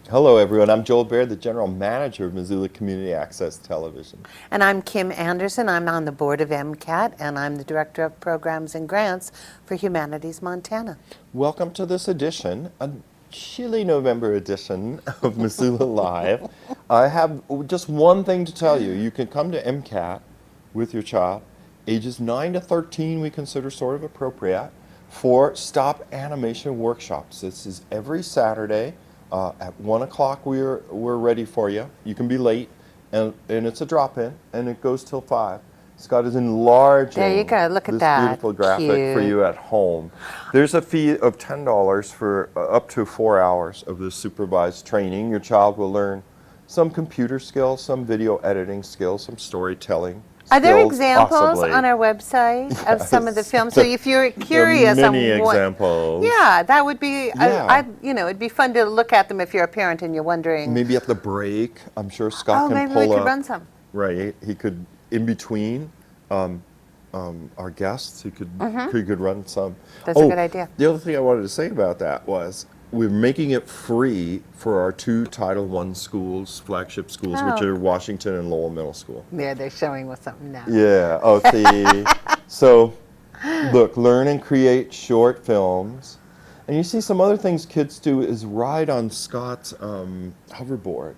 Hello, everyone. I'm Joel Baird, the General Manager of Missoula Community Access Television. And I'm Kim Anderson. I'm on the board of MCAT, and I'm the Director of Programs and Grants for Humanities Montana. Welcome to this edition, a chilly November edition of Missoula Live. I have just one thing to tell you. You can come to MCAT with your child. Ages 9 to 13 we consider sort of appropriate for stop animation workshops. This is every Saturday. At 1 o'clock we're ready for you. You can be late, and it's a drop-in, and it goes till 5. Scott is enlarging there you go. Look at that. Beautiful graphic Cute. For you at home. There's a fee of $10 for up to 4 hours of this supervised training. Your child will learn some computer skills, some video editing skills, some storytelling. Are there skills, examples possibly. on our website of some of the Yes. films? So if you're curious, There are many on what, examples. yeah, that would be. Yeah. It'd be fun to look at them if you're a parent and you're wondering. Maybe at the break, I'm sure Scott can maybe pull we could up. run some. Right, he could in between our guests. He could run some. That's a good idea. The other thing I wanted to say about that was we're making it free for our 2 Title I schools, flagship schools, which are Washington and Lowell Middle School. Yeah, they're showing us something now. Yeah. Oh, see. So, look, learn and create short films. And you see some other things kids do is ride on Scott's hoverboard.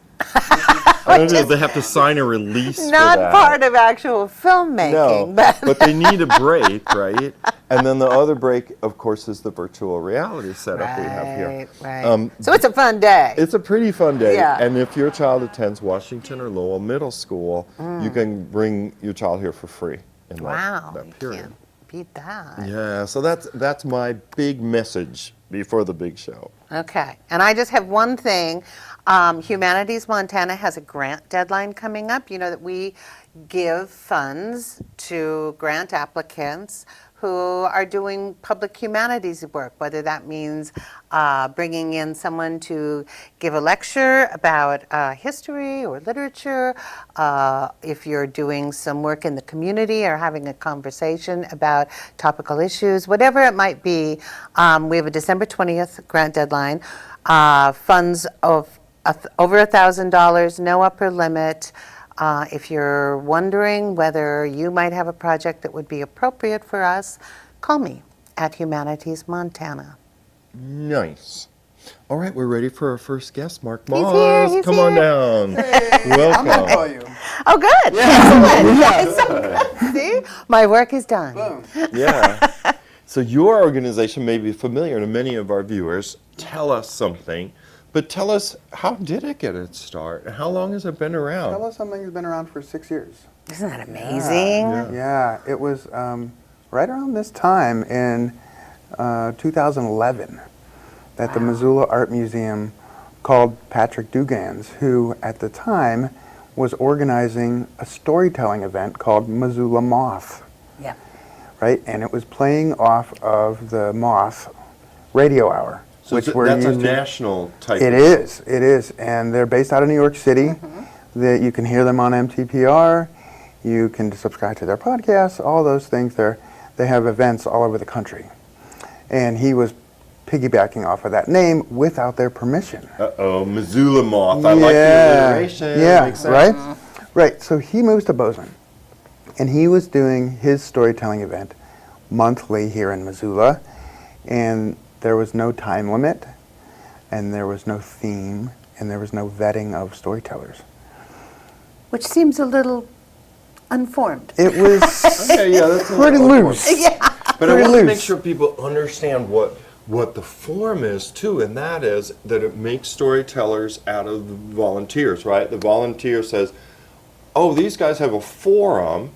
I don't know, they have to sign a release for Not that. part of actual filmmaking, No, but they need a break, right? And then the other break, of course, is the virtual reality setup we have here. Right. So it's a fun day. It's a pretty fun day. Yeah. And if your child attends Washington or Lowell Middle School, you can bring your child here for free in Wow, that you period. can't beat that. Yeah, so that's my big message before the big show. Okay, and I just have one thing. Humanities Montana has a grant deadline coming up. You know that we give funds to grant applicants who are doing public humanities work, whether that means bringing in someone to give a lecture about history or literature, if you're doing some work in the community or having a conversation about topical issues, whatever it might be. We have a December 20th grant deadline. Funds of over $1,000, no upper limit. If you're wondering whether you might have a project that would be appropriate for us, call me at Humanities Montana. Nice. All right, we're ready for our first guest, Marc He's Moss. here, he's Come on here. down. I'm Welcome. gonna call you. Oh, good. Excellent. That's so good. See, my work is done. Boom. Yeah. So your organization may be familiar to many of our viewers. Tell us something. But tell us, how did it get its start? And how long has it been around? Tell us something that's been around for 6 years. Isn't that amazing? Yeah, it was right around this time in 2011 that the Missoula Art Museum called Patrick Dugans, who at the time was organizing a storytelling event called Missoula Moth. Yeah. Right? And it was playing off of the Moth radio hour. So which that's we're a used to. national type. It is, and they're based out of New York City. That you can hear them on MTPR, you can subscribe to their podcasts, all those things. They have events all over the country, and he was piggybacking off of that name without their permission. Uh-oh, Missoula Moth. I like the alliteration. Yeah, Makes sense. right. So he moves to Bozeman, and he was doing his storytelling event monthly here in Missoula, and there was no time limit, and there was no theme, and there was no vetting of storytellers. Which seems a little unformed. It was Okay, yeah, that's pretty loose. Yeah. But I Pretty want to make loose. sure people understand what the form is too, and that is that it makes storytellers out of the volunteers, right? The volunteer says, oh, these guys have a forum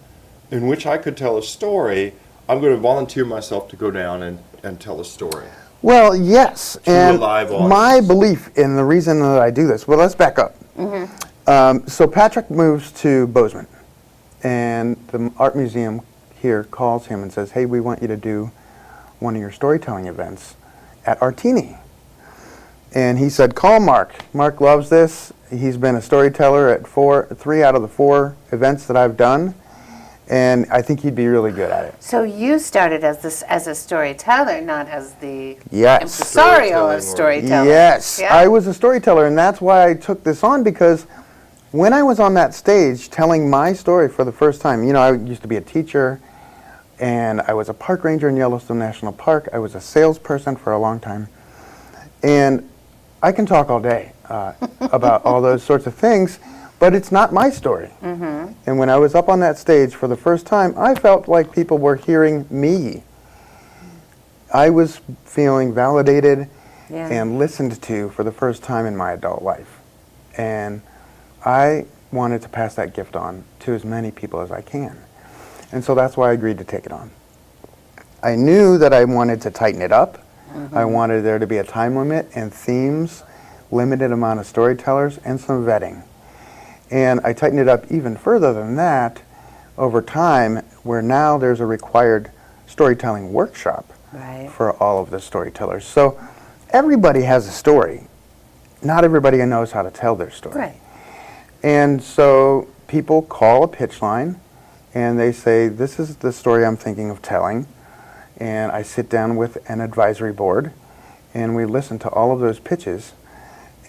in which I could tell a story. I'm going to volunteer myself to go down and tell a story. Well, yes, a and live audience. my belief in the reason that I do this, well, let's back up. So Patrick moves to Bozeman, and the art museum here calls him and says, hey, we want you to do one of your storytelling events at Artini. And he said, call Mark. Mark loves this. He's been a storyteller at 3 out of the 4 events that I've done. And I think he'd be really good at it. So you started as a storyteller, not as the Yes. impresario of storytelling. Yes, Yeah? I was a storyteller, and that's why I took this on, because when I was on that stage telling my story for the first time, I used to be a teacher, and I was a park ranger in Yellowstone National Park. I was a salesperson for a long time. And I can talk all day about all those sorts of things, but it's not my story. And when I was up on that stage for the first time, I felt like people were hearing me. I was feeling validated and listened to for the first time in my adult life. And I wanted to pass that gift on to as many people as I can. And so that's why I agreed to take it on. I knew that I wanted to tighten it up. I wanted there to be a time limit and themes, limited amount of storytellers, and some vetting. And I tightened it up even further than that over time, where now there's a required storytelling workshop for all of the storytellers. So everybody has a story. Not everybody knows how to tell their story. Right. And so people call a pitch line and they say, this is the story I'm thinking of telling. And I sit down with an advisory board and we listen to all of those pitches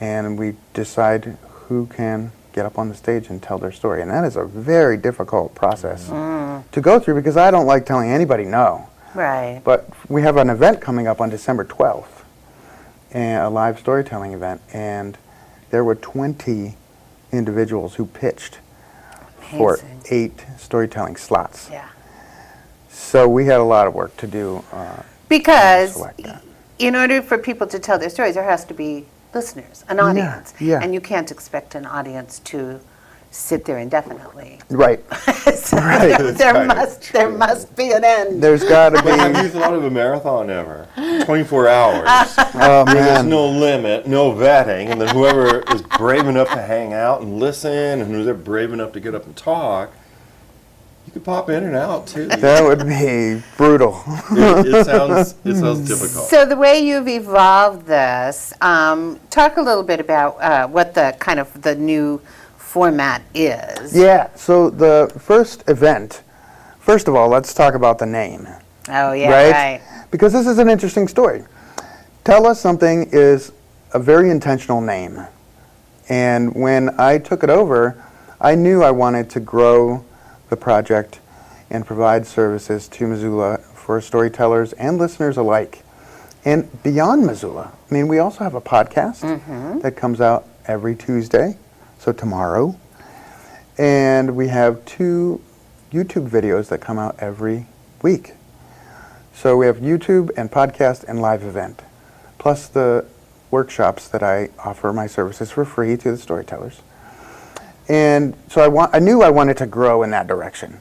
and we decide who can get up on the stage and tell their story. And that is a very difficult process to go through, because I don't like telling anybody no. Right. But we have an event coming up on December 12th, a live storytelling event, and there were 20 individuals who pitched for Amazing. 8 storytelling slots. Yeah. So we had a lot of work to do. Because select that. in order for people to tell their stories, there has to be listeners, an audience. yeah. And you can't expect an audience to sit there indefinitely. Right. So Right. there must be an end. There's got to But have be. you thought of a marathon ever? 24 hours. Oh There's man. no limit, no vetting, and then whoever is brave enough to hang out and listen, and who's brave enough to get up and talk, you could pop in and out too. That would be brutal. It sounds difficult. So the way you've evolved this, talk a little bit about what the kind of the new format is. Yeah, so the first event, first of all, let's talk about the name. Oh, yeah, right. Because this is an interesting story. Tell Us Something is a very intentional name. And when I took it over, I knew I wanted to grow the project and provide services to Missoula for storytellers and listeners alike. And beyond Missoula, I mean, we also have a podcast that comes out every Tuesday, so tomorrow. And we have 2 YouTube videos that come out every week. So we have YouTube and podcast and live event, plus the workshops that I offer my services for free to the storytellers. And so I knew I wanted to grow in that direction.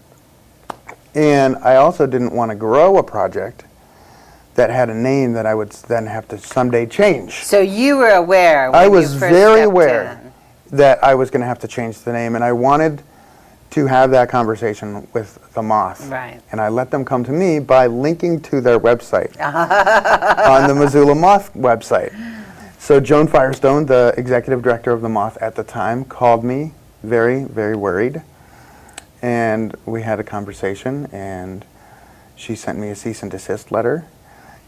And I also didn't want to grow a project that had a name that I would then have to someday change. So you were aware when I was you first very stepped aware in. that I was going to have to change the name, and I wanted to have that conversation with the Moth. Right. And I let them come to me by linking to their website on the Missoula Moth website. So Joan Firestone, the executive director of the Moth at the time, called me very, very worried. And we had a conversation, and she sent me a cease and desist letter.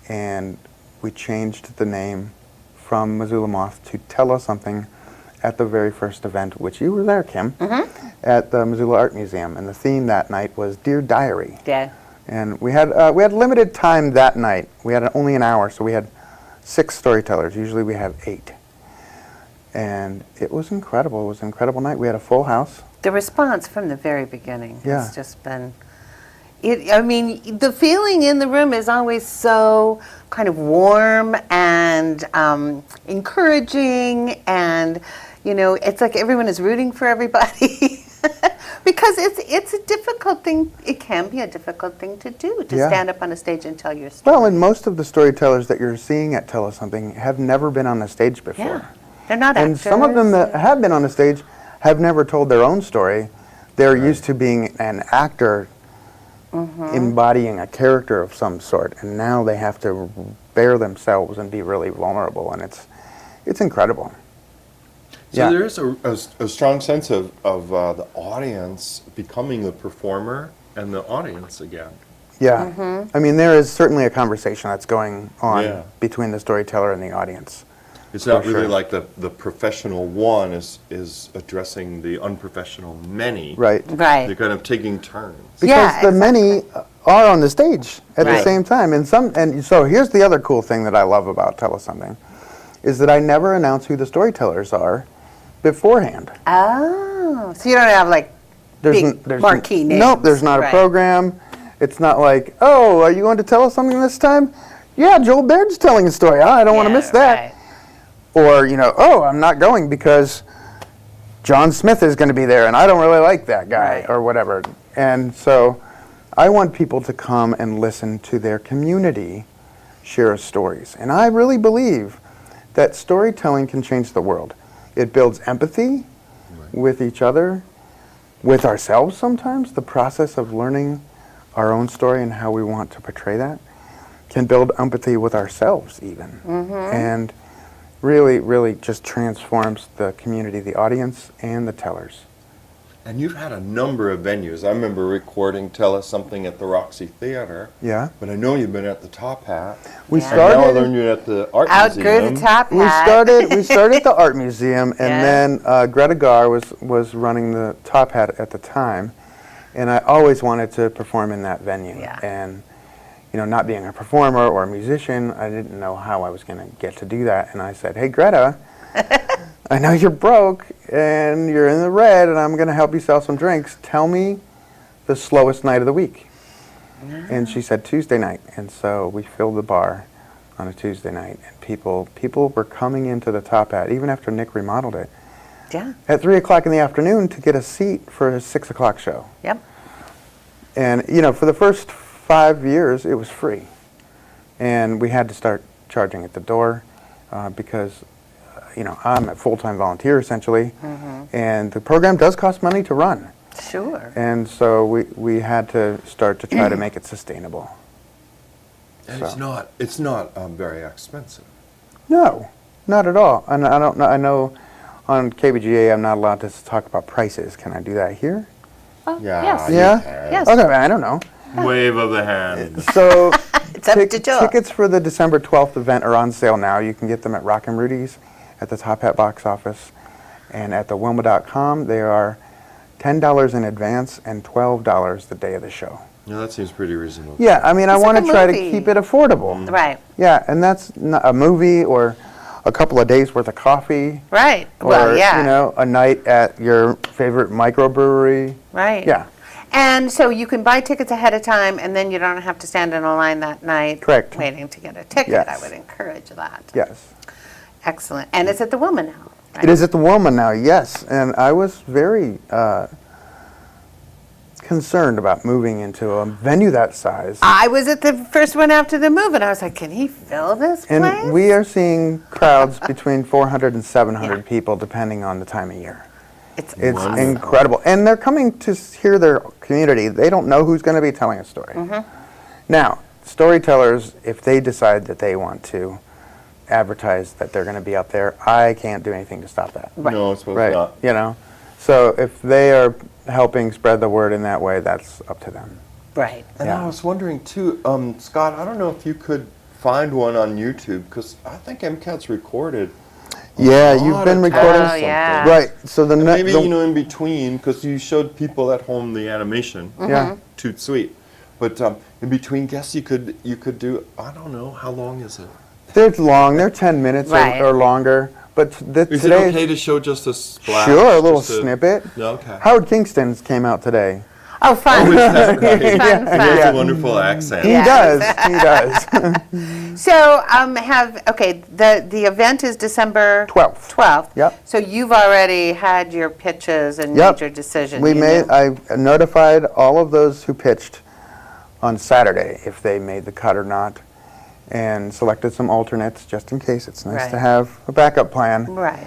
And we changed the name from Missoula Moth to Tell Us Something at the very first event, which you were there, Kim, at the Missoula Art Museum. And the theme that night was Dear Diary. Yeah. And we had limited time that night. We had only an hour, so we had 6 storytellers. Usually we have 8. And it was incredible. It was an incredible night. We had a full house. The response from the very beginning Yeah. has just been, I mean, the feeling in the room is always so kind of warm and encouraging, and, you know, it's like everyone is rooting for everybody. Because it's a difficult thing, it can be a difficult thing to do, to Yeah. stand up on a stage and tell your story. Well, and most of the storytellers that you're seeing at Tell Us Something have never been on the stage before. Yeah, they're not And actors. some of them that have been on the stage have never told their own story. They're used to being an actor embodying a character of some sort, and now they have to bare themselves and be really vulnerable, and it's incredible. So Yeah. there is a strong sense of the audience becoming the performer and the audience again. Yeah. I mean, there is certainly a conversation that's going on Yeah. between the storyteller and the audience. It's not For really sure. like the professional one is addressing the unprofessional many. Right. Right. They're kind of taking turns. Because Yeah, the many are on the stage at the Right. same time. And so here's the other cool thing that I love about Tell Us Something, is that I never announce who the storytellers are beforehand. Oh, so you don't have like big marquee names. Nope, there's not a Right. program. It's not like, oh, are you going to tell us something this time? Yeah, Joel Baird's telling a story. Oh, I don't want to Yeah, miss that. right. Or, oh, I'm not going because John Smith is going to be there and I don't really like that guy Right. or whatever. And so I want people to come and listen to their community share stories. And I really believe that storytelling can change the world. It builds empathy with each other, with ourselves sometimes. The process of learning our own story and how we want to portray that can build empathy with ourselves even. And really, really just transforms the community, the audience, and the tellers. And you've had a number of venues. I remember recording Tell Us Something at the Roxy Theater. Yeah. But I know you've been at the Top Hat. We Yeah. And now I started. learned you're at the Art Outgrew Museum. the top We hat. started at the art museum, and Yeah. then Greta Gar was running the Top Hat at the time, and I always wanted to perform in that venue. Yeah. And not being a performer or a musician, I didn't know how I was going to get to do that. And I said, "Hey, Greta, I know you're broke and you're in the red, and I'm going to help you sell some drinks. Tell me the slowest night of the week." And she said Tuesday night, and so we filled the bar on a Tuesday night, and people were coming into the Top Hat even after Nick remodeled it Yeah. at 3:00 in the afternoon to get a seat for a 6:00 show. Yep. And for the first 5 years, it was free, and we had to start charging at the door because I'm a full-time volunteer essentially, and the program does cost money to run, Sure. and so we had to start to try to make it sustainable. And So. it's not very expensive. No, not at all. And I don't know. I know on KBGA I'm not allowed to talk about prices. Can I do that here? Oh, Yeah. yes. you Yeah? can. Yes. Okay, I don't know. Wave of the hand. So It's up to Joel. tickets for the December 12th event are on sale now. You can get them at Rock and Rudy's, at the Top Hat box office, and at the Wilma.com. They are $10 in advance and $12 the day of the show. Yeah, that seems pretty reasonable. Yeah, I mean, I It's want like to a try to movie. keep it affordable. Right. Yeah, and that's not a movie or a couple of days worth of coffee. Right. Or, Well, yeah. a night at your favorite microbrewery. Right. Yeah, And so you can buy tickets ahead of time, and then you don't have to stand in a line that night. Correct. Waiting to get a ticket. Yes. I would encourage that. yes. Excellent. And it's at the Wilma now. Right? It is at the Wilma now, yes. And I was very concerned about moving into a venue that size. I was at the first one after the move, and I was like, can he fill this place? And we are seeing crowds between 400 and 700 people, depending on the time of year. It's It's awesome. incredible. And they're coming to hear their community. They don't know who's going to be telling a story. Now, storytellers, if they decide that they want to advertise that they're going to be up there, I can't do anything to stop that. Right. No, I suppose Right. not. So if they are helping spread the word in that way, that's up to them. Right. And Yeah. I was wondering too, Scott, I don't know if you could find one on YouTube, because I think MCAT's recorded. Yeah, a you've lot been of recording. times Oh, yeah. something. Right. So And maybe, in between, because you showed people at home the animation, yeah. toot sweet. But in between guests, you could do, I don't know, how long is it? They're long. They're 10 minutes Right. or longer. But Is today, it okay to show just a splash? sure, a little just a- snippet. No, okay. Howard Kingston's came out today. Oh, fun. Oh, is that right? Fun, He has fun. a wonderful accent. He Yeah. does. He does. So, the event is December 12th. 12th. Yep. So you've already had your pitches and Yep. made your decision. We You made. knew. I notified all of those who pitched on Saturday if they made the cut or not, and selected some alternates just in case. It's nice to Right. have a backup plan. Right.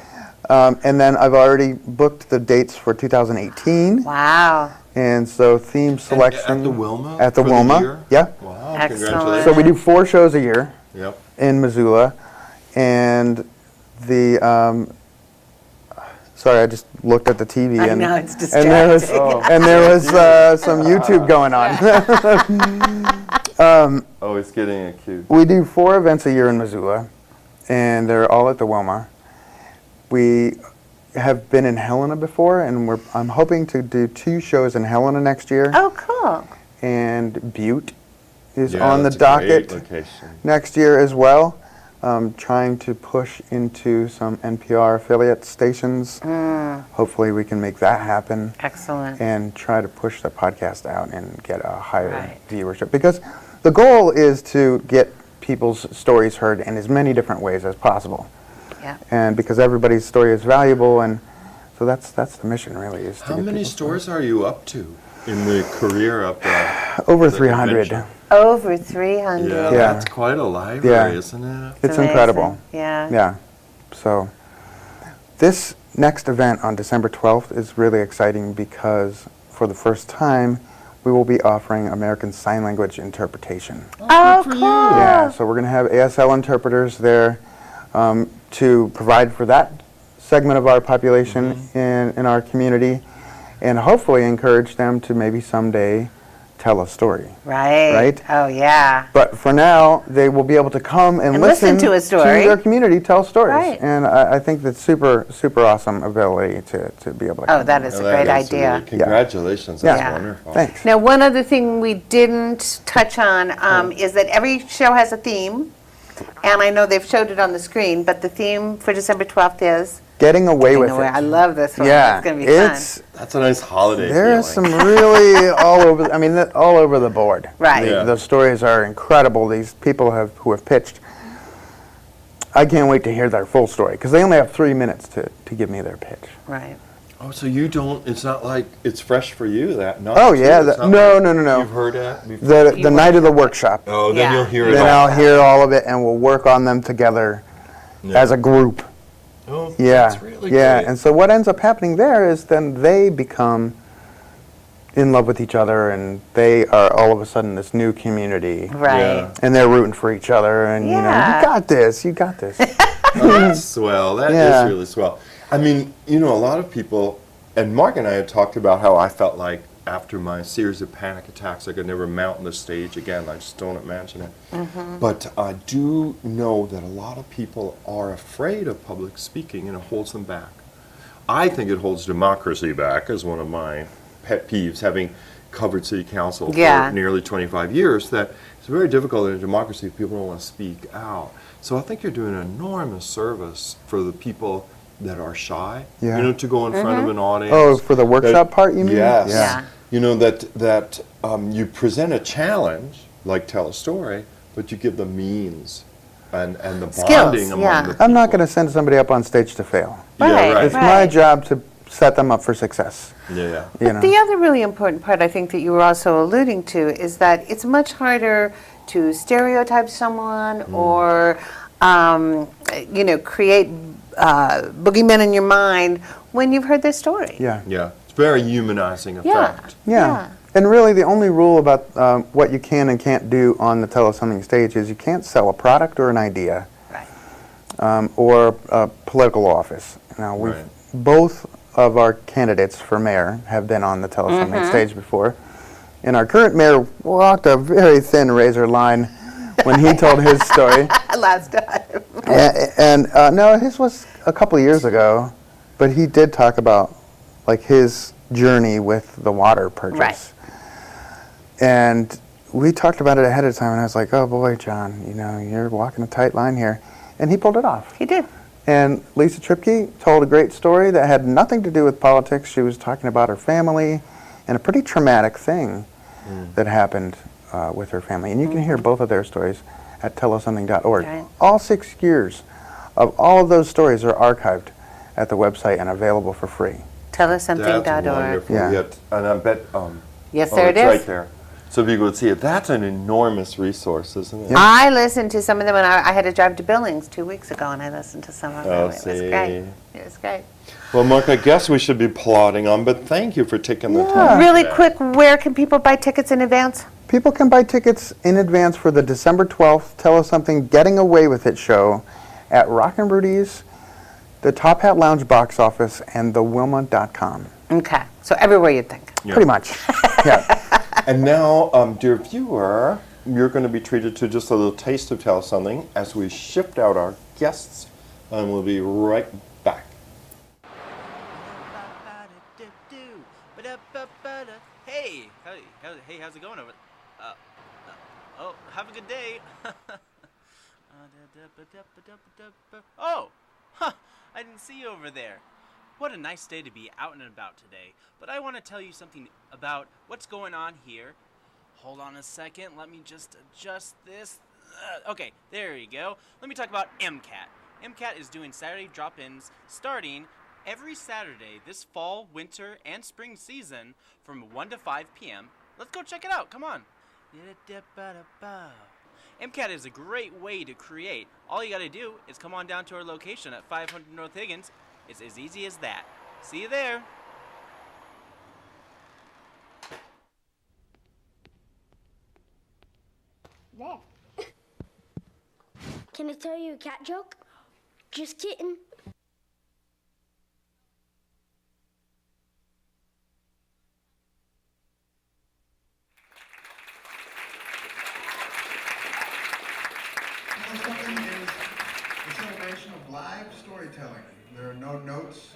And then I've already booked the dates for 2018, Wow. and so theme selection At the Wilma? At the for Wilma, year? yeah. Wow, Excellent. congratulations. So we do 4 shows a year Yep. in Missoula, and the Sorry, I just looked at the TV. I and, know, it's and there was, distracting. and there was some YouTube going on. Oh, it's getting acute. We do 4 events a year in Missoula, and they're all at the Wilma. We have been in Helena before, and I'm hoping to do 2 shows in Helena next year. Oh, cool. And Butte is Yeah, on the that's a great docket location. next year as well. Trying to push into some NPR affiliate stations. Hopefully we can make that happen. Excellent. And try to push the podcast out and get a higher Right. viewership. Because the goal is to get people's stories heard in as many different ways as possible. Yeah. And because everybody's story is valuable, and so that's the mission really. Is to How get many people's stores are you up to in the career up there? Over The 300. convention? Over 300. Yeah, Yeah. that's quite a library, Yeah. isn't it? It's amazing. incredible. Yeah. Yeah. So this next event on December 12th is really exciting because for the first time we will be offering American Sign Language interpretation. Oh, Good for cool. you. Yeah, so we're going to have ASL interpreters there to provide for that segment of our population in our community, and hopefully encourage them to maybe someday tell a story. Right. Right? Oh, yeah. But for now, they will be able to come and listen to a story. to their community tell stories. Right. And I think that's super awesome ability to be able to Oh, come. that is a Well, great that is idea. really- congratulations, Yeah. that's Yeah. wonderful. Thanks. Now, one other thing we didn't touch on is that every show has a theme, and I know they've showed it on the screen, but the theme for December 12th is Getting away with Away. it. I love this one. Yeah, It's going to be fun. That's a nice holiday There is feeling. some really all over. I mean, all over the board. Right. Yeah. The stories are incredible. These people who have pitched. I can't wait to hear their full story because they only have 3 minutes to give me their pitch. Right. Oh, so you don't, it's not like it's fresh for you, that night? Oh, too? yeah, It's not no, like no, no, no. You've heard that before? The night of the workshop. Oh, then Yeah. you'll hear it Then all. I'll hear all of it, and we'll work on them together Yeah. as a group. Oh, Yeah, that's really yeah. great. And so what ends up happening there is then they become in love with each other, and they are all of a sudden this new community, Right. Yeah. and they're rooting for each other, and you Yeah. got this, you got this. Oh, that's swell. That is Yeah. really swell. I mean, a lot of people, and Mark and I had talked about how I felt like after my series of panic attacks, I could never mount on the stage again. I just don't imagine it. But I do know that a lot of people are afraid of public speaking, and it holds them back. I think it holds democracy back, as one of my pet peeves, having covered city council Yeah. for nearly 25 years, that it's very difficult in a democracy if people don't want to speak out. So I think you're doing an enormous service for the people that are shy, Yeah. to go in front of an audience. Oh, for the workshop part, you mean? Yes. Yeah. That you present a challenge, like tell a story, but you give the means and the Skills, bonding among yeah. the people. I'm not going to send somebody up on stage to fail. Yeah, Right, right. It's my right. job to set them up for success. Yeah. You know. The other really important part, I think, that you were also alluding to is that it's much harder to stereotype someone or, create boogeymen in your mind when you've heard their story. Yeah. Yeah. It's very humanizing Yeah. effect. Yeah. And really, the only rule about what you can and can't do on the Tell Us Something stage is you can't sell a product or an idea Right. or a political office. Now, we've Right. both of our candidates for mayor have been on the Tell Us Something stage before. And our current mayor walked a very thin razor line when he told his story. Last time. No, his was a couple of years ago, but he did talk about like his journey with the water purchase. Right. And we talked about it ahead of time, and I was like, oh boy, John, you're walking a tight line here. And he pulled it off. He did. And Lisa Tripke told a great story that had nothing to do with politics. She was talking about her family and a pretty traumatic thing that happened with her family. And you can hear both of their stories at tellussomething.org. Right. All 6 years of all of those stories are archived at the website and available for free. That's TellUsSomething.org. wonderful. Yeah. Yeah, and I bet, Yes, oh, there it it's is. right there. So people would see it. That's an enormous resource, isn't it? Yeah. I listened to some of them when I had to drive to Billings 2 weeks ago, and I listened to some of them. Oh, It was see. great. It was great. Well, Mark, I guess we should be plodding on, but thank you for taking the time. Really today. quick, where can people buy tickets in advance? People can buy tickets in advance for the December 12th Tell Us Something Getting Away With It show at Rockin' Rudy's the Top Hat Lounge box office, and the Wilma.com. Okay, so everywhere you'd think. Yeah. Pretty much. Yeah. And now, dear viewer, you're going to be treated to just a little taste of Tell Us Something as we shift out our guests, and we'll be right back. Hey, how's it going over? Oh, have a good day. Oh, huh, I didn't see you over there. What a nice day to be out and about today. But I want to tell you something about what's going on here. Hold on a second, let me just adjust this. Okay, there you go. Let me talk about MCAT. MCAT is doing Saturday drop-ins starting every Saturday this fall, winter, and spring season from 1 to 5 p.m. Let's go check it out, come on. MCAT is a great way to create. All you gotta do is come on down to our location at 500 North Higgins. It's as easy as that. See you there. There. Can I tell you a cat joke? Just kidding. Something is a celebration of live storytelling. There are no notes.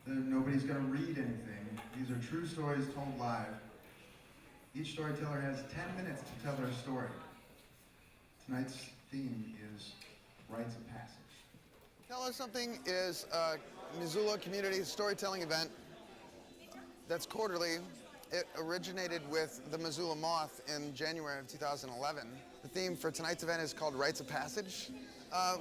Nobody's going to read anything. These are true stories told live. Each storyteller has 10 minutes to tell their story. Tonight's theme is rites of passage. Tell Us Something is a Missoula community storytelling event that's quarterly. It originated with the Missoula Moth in January of 2011. The theme for tonight's event is called Rites of Passage.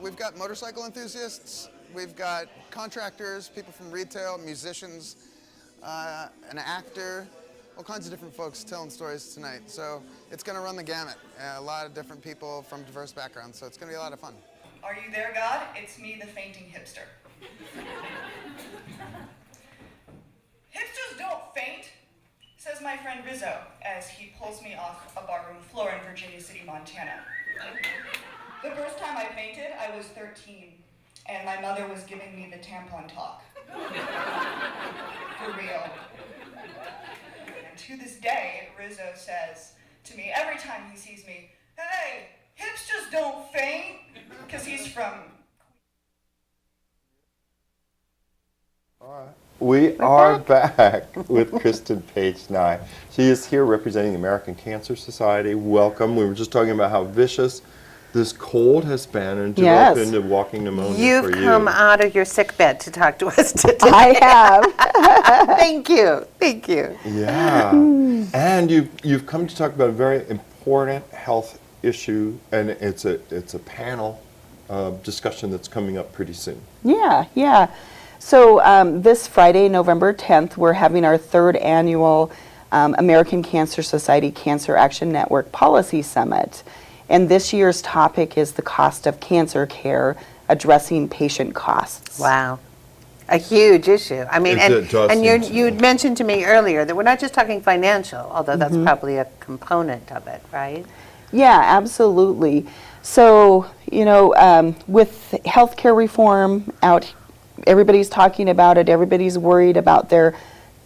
We've got motorcycle enthusiasts, we've got contractors, people from retail, musicians, an actor, all kinds of different folks telling stories tonight. So it's going to run the gamut. A lot of different people from diverse backgrounds, so it's going to be a lot of fun. Are you there, God? It's me, the fainting hipster. Hipsters don't faint, says my friend Rizzo as he pulls me off a barroom floor in Virginia City, Montana. The first time I fainted, I was 13, and my mother was giving me the tampon talk. For real. And to this day, Rizzo says to me every time he sees me, "Hey, hipsters don't faint," because he's from... We are back with Kristen Page Nei. She is here representing the American Cancer Society. Welcome. We were just talking about how vicious this cold has been and developed into walking pneumonia for you. You've come out of your sick bed to talk to us today. I have. Thank you. Thank you. Yeah. And you've come to talk about a very important health issue, and it's a panel discussion that's coming up pretty soon. Yeah. So this Friday, November 10th, we're having our third annual American Cancer Society Cancer Action Network Policy Summit. And this year's topic is the cost of cancer care, addressing patient costs. Wow. A huge issue. I mean, It does and seem so. you'd mentioned to me earlier that we're not just talking financial, although that's probably a component of it, right? Yeah, absolutely. So, with healthcare reform out, everybody's talking about it, everybody's worried about their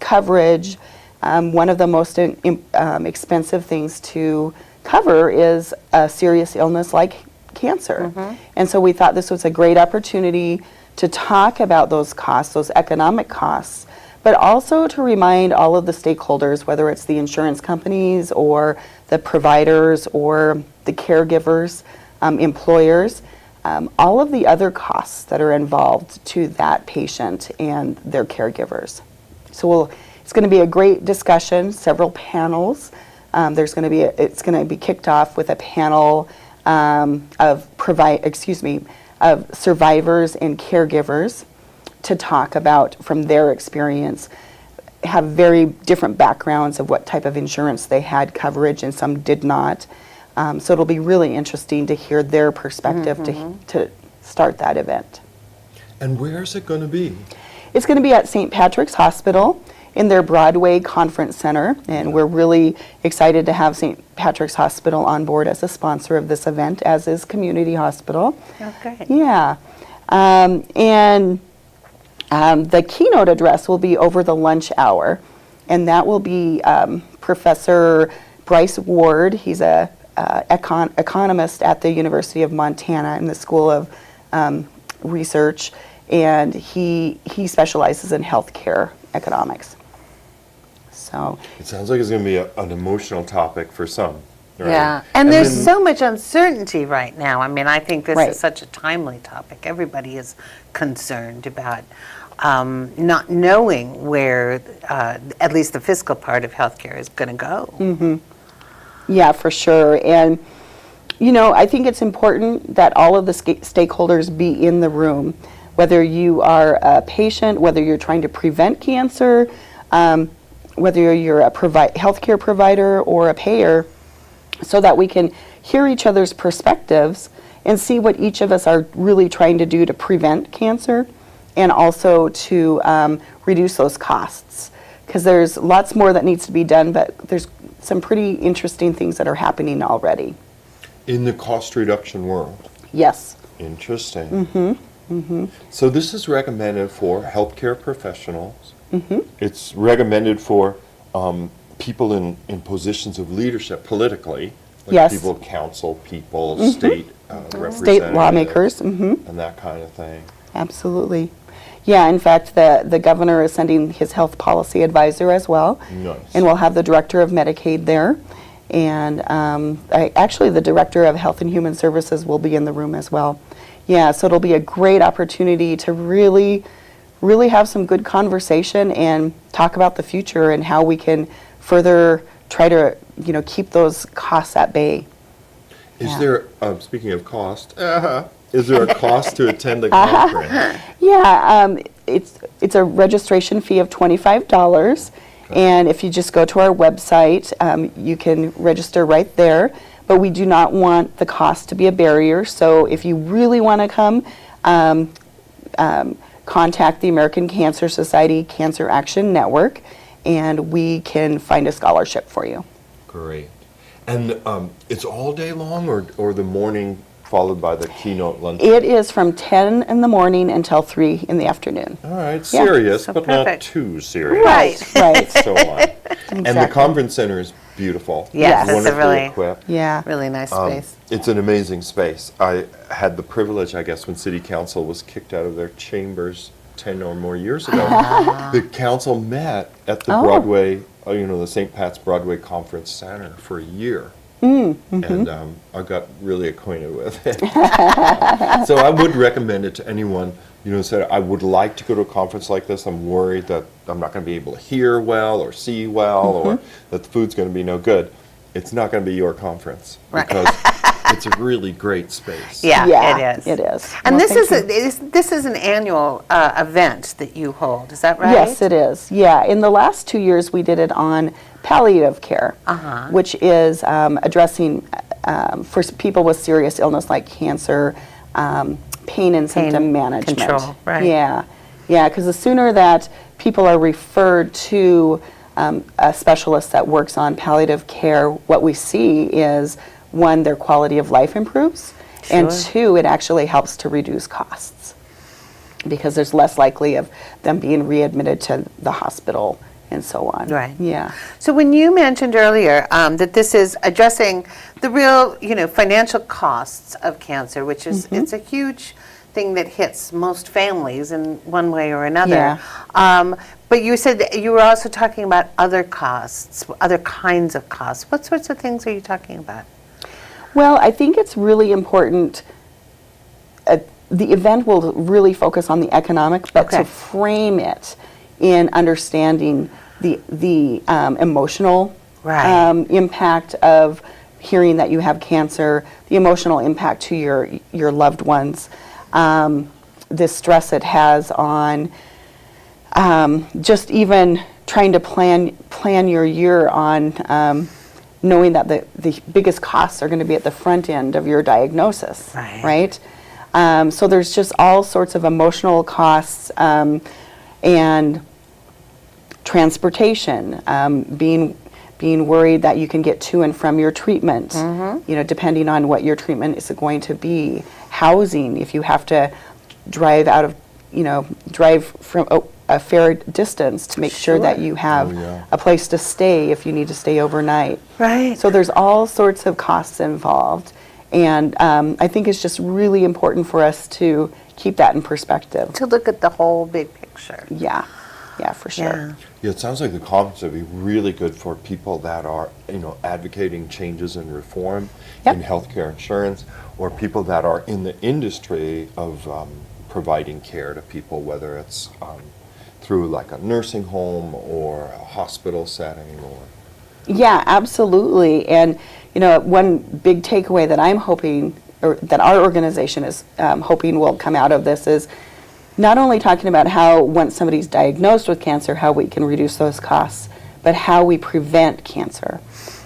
coverage. One of the most expensive things to cover is a serious illness like cancer. And so we thought this was a great opportunity to talk about those costs, those economic costs, but also to remind all of the stakeholders, whether it's the insurance companies or the providers or the caregivers, employers, all of the other costs that are involved to that patient and their caregivers. So it's going to be a great discussion, several panels. It's going to be kicked off with a panel of survivors and caregivers to talk about from their experience, have very different backgrounds of what type of insurance they had coverage and some did not. So it'll be really interesting to hear their perspective to start that event. And where is it going to be? It's going to be at St. Patrick's Hospital in their Broadway Conference Center, and we're really excited to have St. Patrick's Hospital on board as a sponsor of this event, as is Community Hospital. Okay. Yeah. And the keynote address will be over the lunch hour, and that will be Professor Bryce Ward. He's a economist at the University of Montana in the School of Research, and he specializes in healthcare economics. So It sounds like it's going to be an emotional topic for some. Right? Yeah, and there's then- so much uncertainty right now. I mean, I think this Right. is such a timely topic. Everybody is concerned about not knowing where at least the fiscal part of healthcare is going to go. yeah, for sure. And I think it's important that all of the stakeholders be in the room, whether you are a patient, whether you're trying to prevent cancer, whether you're a healthcare provider or a payer, so that we can hear each other's perspectives and see what each of us are really trying to do to prevent cancer and also to reduce those costs. Because there's lots more that needs to be done, but there's some pretty interesting things that are happening already. In the cost reduction world. Yes. Interesting. So this is recommended for healthcare professionals. It's recommended for people in positions of leadership politically, like Yes. people, council people, state representatives. State lawmakers. And that kind of thing. Absolutely. Yeah, in fact, the governor is sending his health policy advisor as well. Nice. And we'll have the director of Medicaid there. And actually, the director of Health and Human Services will be in the room as well. Yeah, so it'll be a great opportunity to really have some good conversation and talk about the future and how we can further try to, keep those costs at bay. Is Yeah. there, speaking of cost, is there a cost to attend the conference? Yeah, it's a registration fee of $25, and if you just go to our website, you can register right there. But we do not want the cost to be a barrier. So if you really want to come, contact the American Cancer Society Cancer Action Network, and we can find a scholarship for you. Great. And it's all day long, or the morning followed by the keynote lunch? It is from 10 in the morning until 3 in the afternoon. All right, serious, So but not perfect. too serious. Right. Right. So on. And the Exactly. conference center is beautiful. Yes, it's a Wonderfully really- equipped. Yeah. Really nice space. It's an amazing space. I had the privilege, I guess, when City Council was kicked out of their chambers 10 or more years ago. The council met at the Oh. Broadway, the St. Pat's Broadway Conference Center for a year. And I got really acquainted with it. So I would recommend it to anyone, said, I would like to go to a conference like this. I'm worried that I'm not going to be able to hear well or see well or that the food's going to be no good. It's not going to be your conference Right. because it's a really great space. Yeah, Yeah, it is. it is. And Well, this thank is you. this is an annual event that you hold. Is that right? Yes, it is. Yeah, in the last 2 years, we did it on palliative care, which is addressing for people with serious illness like cancer, pain and symptom management. control, right. Yeah, because the sooner that people are referred to a specialist that works on palliative care, what we see is, one, their quality of life improves, and Sure. two, it actually helps to reduce costs because there's less likely of them being readmitted to the hospital and so on. Right. Yeah. So when you mentioned earlier that this is addressing the real, financial costs of cancer, which is it's a huge thing that hits most families in one way or another. Yeah. But you said that you were also talking about other costs, other kinds of costs. What sorts of things are you talking about? Well, I think it's really important. The event will really focus on the economic, but Okay. to frame it in understanding the emotional Right. impact of hearing that you have cancer, the emotional impact to your loved ones, the stress it has on just even trying to plan your year on knowing that the biggest costs are going to be at the front end of your diagnosis, Right. right? So there's just all sorts of emotional costs and transportation, being worried that you can get to and from your treatment, depending on what your treatment is going to be. Housing, if you have to drive out of, drive from a fair distance to make sure that you have a place to stay if you need to stay overnight. Right. So there's all sorts of costs involved. And I think it's just really important for us to keep that in perspective. To look at the whole big picture. Yeah, for sure. Yeah. Yeah, it sounds like the conference would be really good for people that are, advocating changes and reform in healthcare insurance, or people that are in the industry of providing care to people, whether it's through like a nursing home or a hospital setting or... Yeah, absolutely. And, one big takeaway that I'm hoping, or that our organization is hoping will come out of this is not only talking about how once somebody's diagnosed with cancer, how we can reduce those costs, but how we prevent cancer.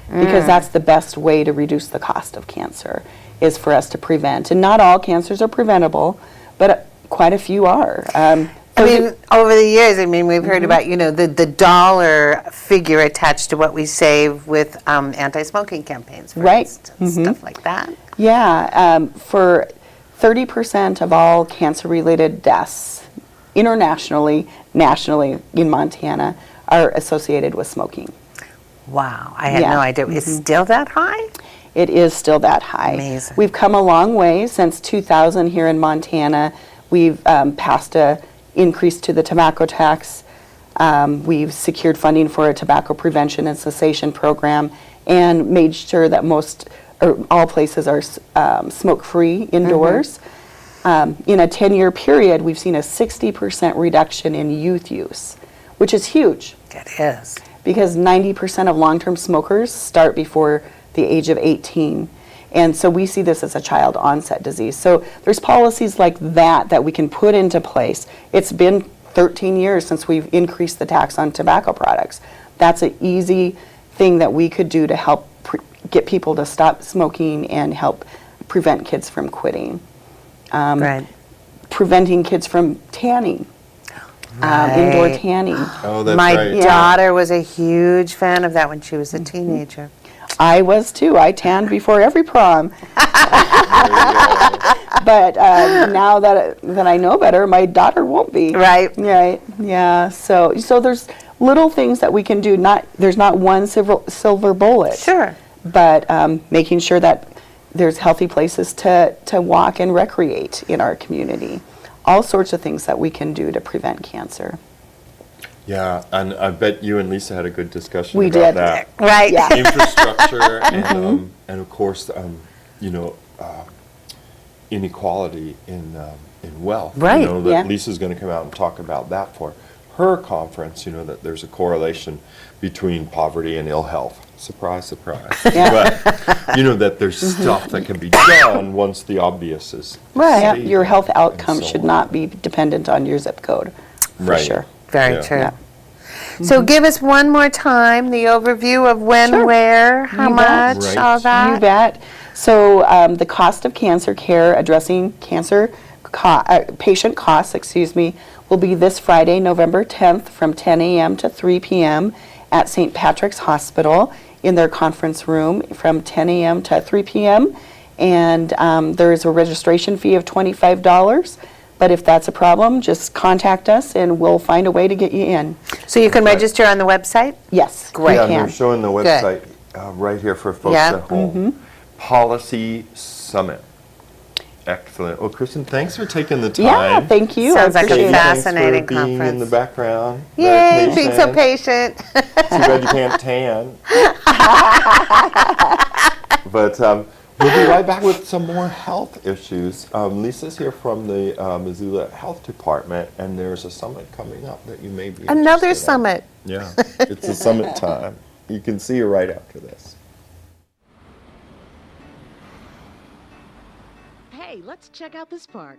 Because that's the best way to reduce the cost of cancer, is for us to prevent. And not all cancers are preventable, but quite a few are. Over the years, we've heard about, the dollar figure attached to what we save with anti-smoking campaigns, for instance, stuff like that. Yeah, for 30% of all cancer-related deaths internationally, nationally in Montana, are associated with smoking. Wow, I had no idea. It's still that high? It is still that high. Amazing. We've come a long way since 2000 here in Montana. We've passed a increase to the tobacco tax. We've secured funding for a tobacco prevention and cessation program, and made sure that all places are smoke-free indoors. In a 10-year period, we've seen a 60% reduction in youth use, which is huge. It is. Because 90% of long-term smokers start before the age of 18. And so we see this as a child onset disease. So there's policies like that we can put into place. It's been 13 years since we've increased the tax on tobacco products. That's an easy thing that we could do to help get people to stop smoking and help prevent kids from quitting. Right. Preventing kids from tanning, indoor tanning. Oh, that's My right. daughter was a huge fan of that when she was a teenager. I was too. I tanned before every prom. But now that I know better, my daughter won't be. Right. Right. Yeah. So there's little things that we can do. There's not one silver bullet. Sure. But making sure that there's healthy places to walk and recreate in our community. All sorts of things that we can do to prevent cancer. Yeah, and I bet you and Lisa had a good discussion We about did. that. Right. Yeah. Infrastructure and of course, inequality in wealth. Right, That yeah. Lisa's going to come out and talk about that for her conference. That there's a correlation between poverty and ill health. Surprise, surprise. Yeah. But that there's stuff that can be done once the obvious is Right. stated Your health and outcomes so should on. not be dependent on your zip code. For Right. sure. Very Yeah. true. Yeah. So give us one more time the overview of when, Sure. where, how You bet. much, Right. all that. You bet. So the cost of cancer care, addressing cancer patient costs, will be this Friday, November 10th, from 10 a.m. to 3 p.m. at St. Patrick's Hospital in their conference room from 10 a.m. to 3 p.m. And there is a registration fee of $25. But if that's a problem, just contact us and we'll find a way to get you in. So you can register on the website? Yes. Great. you Yeah, can. they're showing the Good. website right here for folks Yeah. at home. Policy Summit. Excellent. Well, Kristen, thanks for taking the time. Yeah, thank you. Sounds I like a appreciate it. fascinating Thanks for being in the conference. background. Yay, Very being so patient. patient. Too bad you can't tan. But we'll be right back with some more health issues. Lisa's here from the Missoula Health Department, and there's a summit coming up that you may be Another interested in. summit. Yeah, it's a summit time. You can see her right after this. Hey, let's check out this park.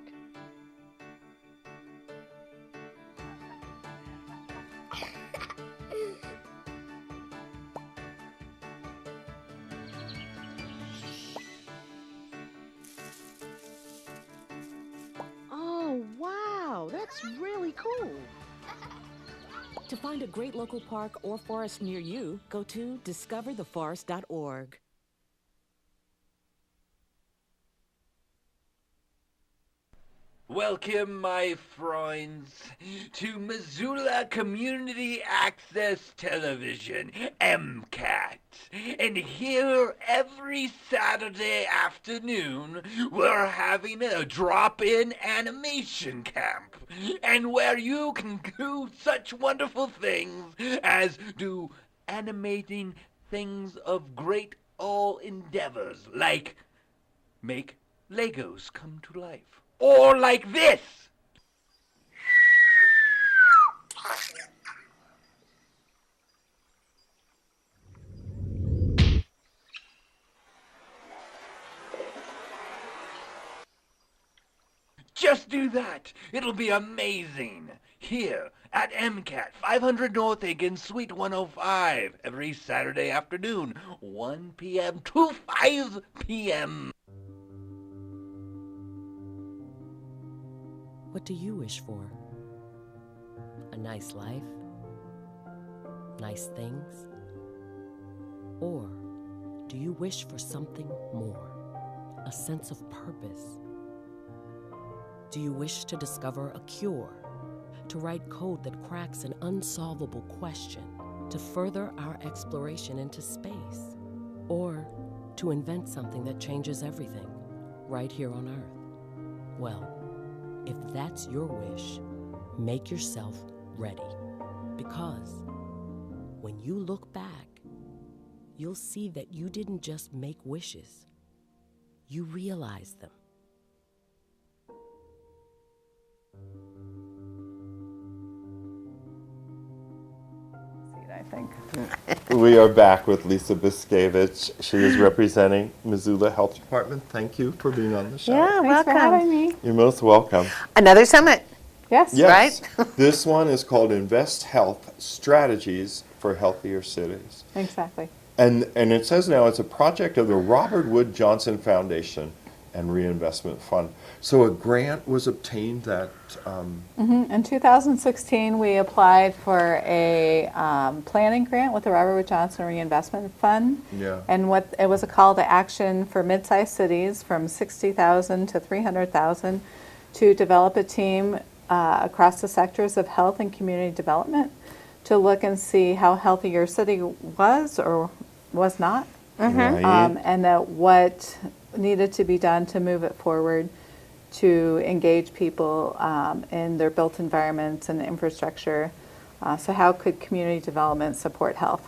Oh, wow, that's really cool. To find a great local park or forest near you, go to discovertheforest.org. Welcome, my friends, to Missoula Community Access Television, MCAT. And here every Saturday afternoon, we're having a drop-in animation camp, and where you can do such wonderful things as do animating things of great all endeavors, like make Legos come to life. Or like this. Just do that. It'll be amazing. Here at MCAT, 500 North Aiken, Suite 105, every Saturday afternoon, 1 p.m. to 5 p.m. What do you wish for? A nice life? Nice things? Or do you wish for something more? A sense of purpose? Do you wish to discover a cure? To write code that cracks an unsolvable question? To further our exploration into space? Or to invent something that changes everything right here on Earth? Well, if that's your wish, make yourself ready. Because when you look back, you'll see that you didn't just make wishes, you realized them. I think. We are back with Lisa Berczkiewicz. She is representing Missoula Health Department. Thank you for being on the show. Yeah, Thanks welcome. for having me. You're most welcome. Another summit. Yes. Yes. Right? This one is called Invest Health Strategies for Healthier Cities. Exactly. And it says now it's a project of the Robert Wood Johnson Foundation and Reinvestment Fund. So a grant was obtained that... In 2016, we applied for a planning grant with the Robert Wood Johnson Reinvestment Fund. Yeah. And what it was a call to action for mid-sized cities from 60,000 to 300,000 to develop a team across the sectors of health and community development to look and see how healthy your city was or was not, Right. and that what needed to be done to move it forward to engage people in their built environments and infrastructure. So how could community development support health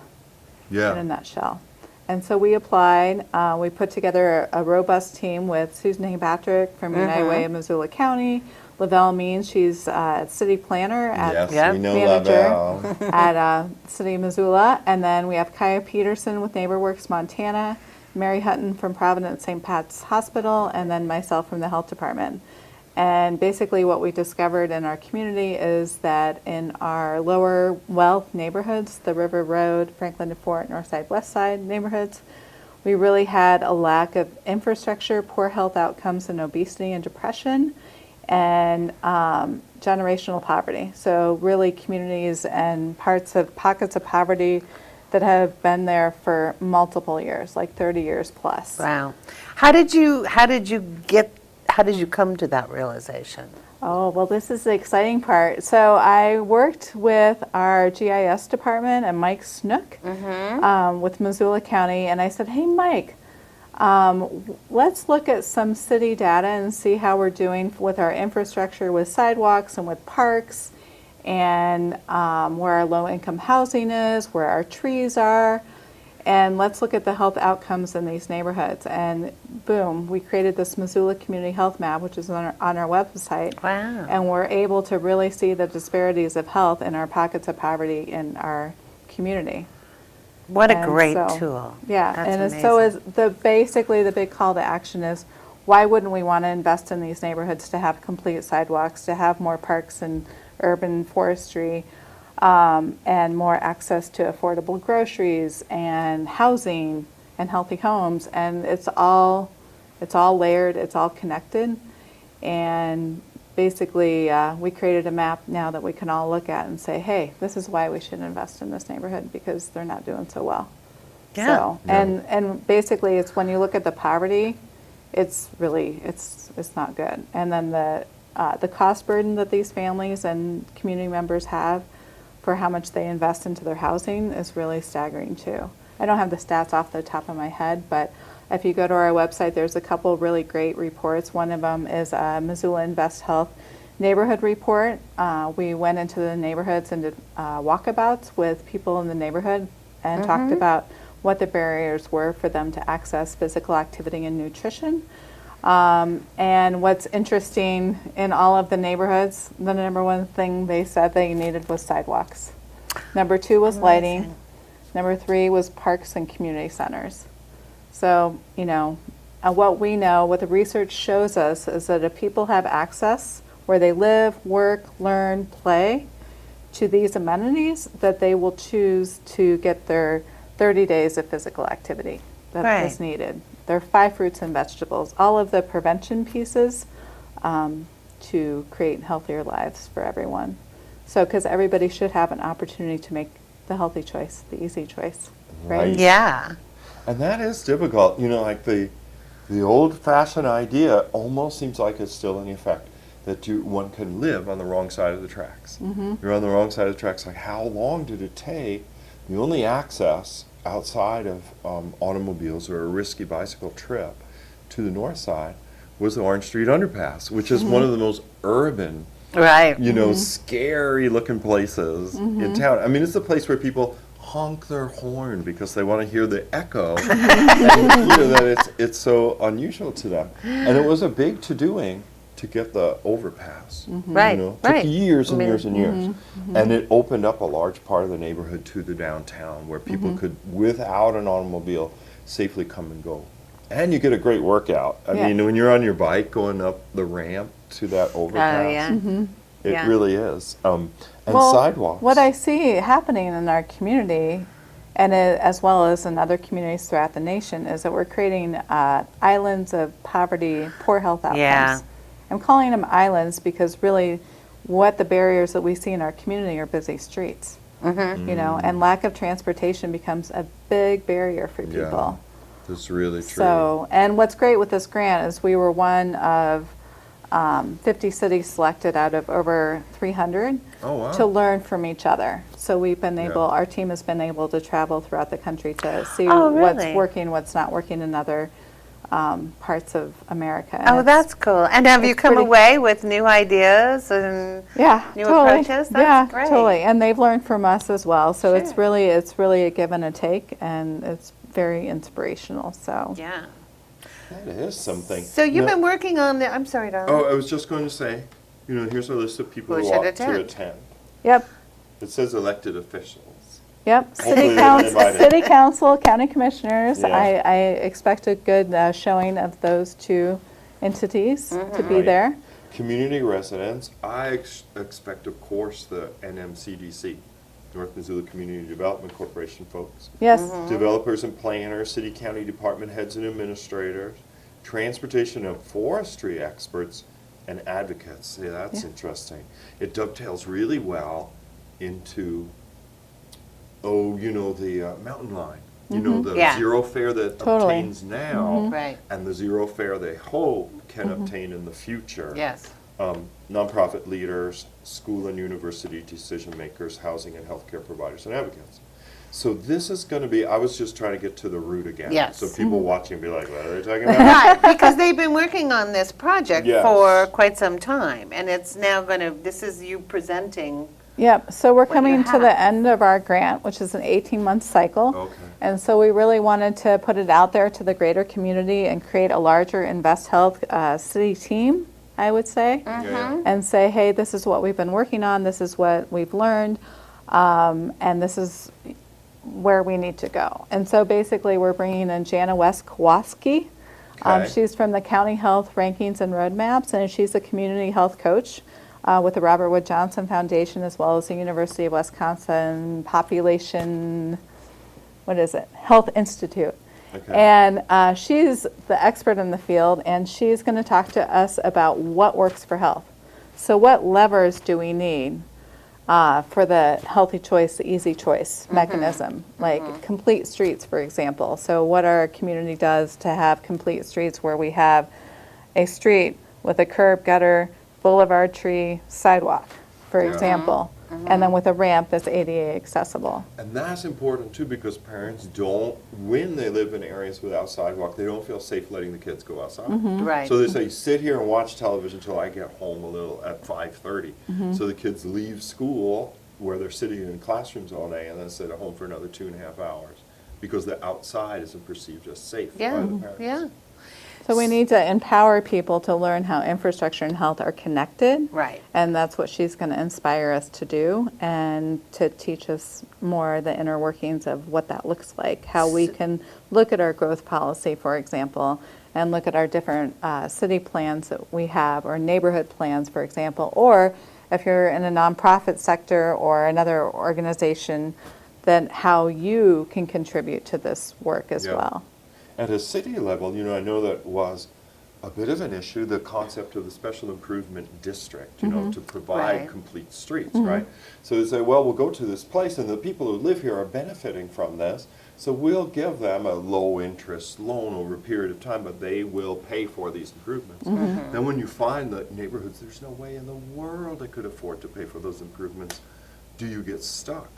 in a Yeah. nutshell? And so we applied. We put together a robust team with Susan Patrick from United Way of Missoula County, Lavelle Means, she's city planner at Yes, Yep. we know manager Lavelle. at City of Missoula. And then we have Kaya Peterson with NeighborWorks Montana, Mary Hutton from Providence St. Pat's Hospital, and then myself from the health department. And basically what we discovered in our community is that in our lower wealth neighborhoods, the River Road, Franklin and Fort, Northside, Westside neighborhoods, we really had a lack of infrastructure, poor health outcomes, and obesity and depression, and generational poverty. So really communities and pockets of poverty that have been there for multiple years, like 30 years plus. Wow. How did you come to that realization? Oh, well, this is the exciting part. So I worked with our GIS department and Mike Snook with Missoula County, and I said, hey, Mike, let's look at some city data and see how we're doing with our infrastructure, with sidewalks and with parks, and where our low-income housing is, where our trees are, and let's look at the health outcomes in these neighborhoods. And boom, we created this Missoula Community Health Map, which is on our website. Wow. And we're able to really see the disparities of health in our pockets of poverty in our community. What a And great so- tool. Yeah, That's and amazing. so is basically the big call to action is, why wouldn't we want to invest in these neighborhoods to have complete sidewalks, to have more parks and urban forestry, and more access to affordable groceries and housing and healthy homes? And it's all layered, it's all connected, and basically we created a map now that we can all look at and say, hey, this is why we should invest in this neighborhood, because they're not doing so well. Yeah. So, and basically it's when you look at the poverty, it's really, it's not good. And then the the cost burden that these families and community members have for how much they invest into their housing is really staggering too. I don't have the stats off the top of my head, but if you go to our website, there's a couple really great reports. One of them is a Missoula Invest Health neighborhood report. We went into the neighborhoods and did walkabouts with people in the neighborhood and talked about what the barriers were for them to access physical activity and nutrition. And what's interesting in all of the neighborhoods, the number one thing they said they needed was sidewalks. Number 2 was lighting. Number 3 was parks and community centers. So, you know, what we know, what the research shows us is that if people have access where they live, work, learn, play to these amenities, that they will choose to get their 30 days of physical activity that is needed. Their 5 fruits and vegetables, all of the prevention pieces to create healthier lives for everyone. So, because everybody should have an opportunity to make the healthy choice, the easy choice, right? Yeah. And that is difficult. You know, like the old-fashioned idea almost seems like it's still in effect, that one can live on the wrong side of the tracks. You're on the wrong side of the tracks. Like, how long did it take? The only access outside of automobiles or a risky bicycle trip to the north side was the Orange Street Underpass, which is one of the most urban, you know, scary-looking places in town. I mean, it's a place where people honk their horn because they want to hear the echo, and you know that it's so unusual to them. And it was a big to-doing to get the overpass. You know, took years and years and years. And it opened up a large part of the neighborhood to the downtown where people could, without an automobile, safely come and go. And you get a great workout. I mean, when you're on your bike going up the ramp to that overpass, it really is. And sidewalks. What I see happening in our community, and as well as in other communities throughout the nation, is that we're creating islands of poverty, poor health outcomes. I'm calling them islands because really what the barriers that we see in our community are busy streets. You know, and lack of transportation becomes a big barrier for people. That's really true. So, and what's great with this grant is we were one of 50 cities selected out of over 300 to learn from each other. So we've been able, our team has been able to travel throughout the country to see what's working, what's not working in other parts of America. And that's cool. And have you come away with new ideas and new approaches? That's great. Totally. And they've learned from us as well. So it's really a give and a take, and it's very inspirational. So that is something. So you've been working on the. I'm sorry, darling. Oh, I was just going to say, you know, here's a list of people who ought to attend. Yep. It says elected officials. Yep, city council, county commissioners. I expect a good showing of those 2 entities to be there. Community residents, I expect, of course, the NMCDC, North Missoula Community Development Corporation folks. Yes. Developers and planners, city-county department heads and administrators, transportation and forestry experts, and advocates. See, that's interesting. It dovetails really well into you know, the mountain line. You know, the zero fare that obtains now, and the zero fare they hope can obtain in the future. Nonprofit leaders, school and university decision makers, housing and healthcare providers, and advocates. So this is going to be, I was just trying to get to the root again. So people watching be like, what are they talking about? Right, because they've been working on this project for quite some time, and it's now going to, this is you presenting. Yep, so we're coming to the end of our grant, which is an 18-month cycle. And so we really wanted to put it out there to the greater community and create a larger Invest Health city team, I would say, and say, hey, this is what we've been working on, this is what we've learned, and this is where we need to go. And so basically we're bringing in Jana West Kowalski. She's from the County Health Rankings and Roadmaps, and she's a community health coach with the Robert Wood Johnson Foundation, as well as the University of Wisconsin Population, Health Institute. And she's the expert in the field, and she's going to talk to us about what works for health. So what levers do we need for the healthy choice, the easy choice mechanism, like complete streets, for example. So what our community does to have complete streets where we have a street with a curb, gutter, Boulevard Tree sidewalk, for Yeah. example, and then with a ramp that's ADA accessible. And that's important too, because parents don't, when they live in areas without sidewalk, they don't feel safe letting the kids go outside. Right. So they say, sit here and watch television until I get home a little at 5:30. So the kids leave school where they're sitting in classrooms all day and then sit at home for another 2.5 hours because the outside isn't perceived as safe by Yeah, the parents. yeah, So we need to empower people to learn how infrastructure and health are connected. right. And that's what she's going to inspire us to do, and to teach us more the inner workings of what that looks like, how we can look at our growth policy, for example, and look at our different city plans that we have, or neighborhood plans, for example, or if you're in a nonprofit sector or another organization, then how you can contribute to this work as Yeah. well. At a city level, you know, I know that was a bit of an issue, the concept of the special improvement district, you know, to provide Right. complete streets, right? So they say, well, we'll go to this place and the people who live here are benefiting from this, so we'll give them a low interest loan over a period of time, but they will pay for these improvements. Then when you find that neighborhoods, there's no way in the world they could afford to pay for those improvements, do you get stuck?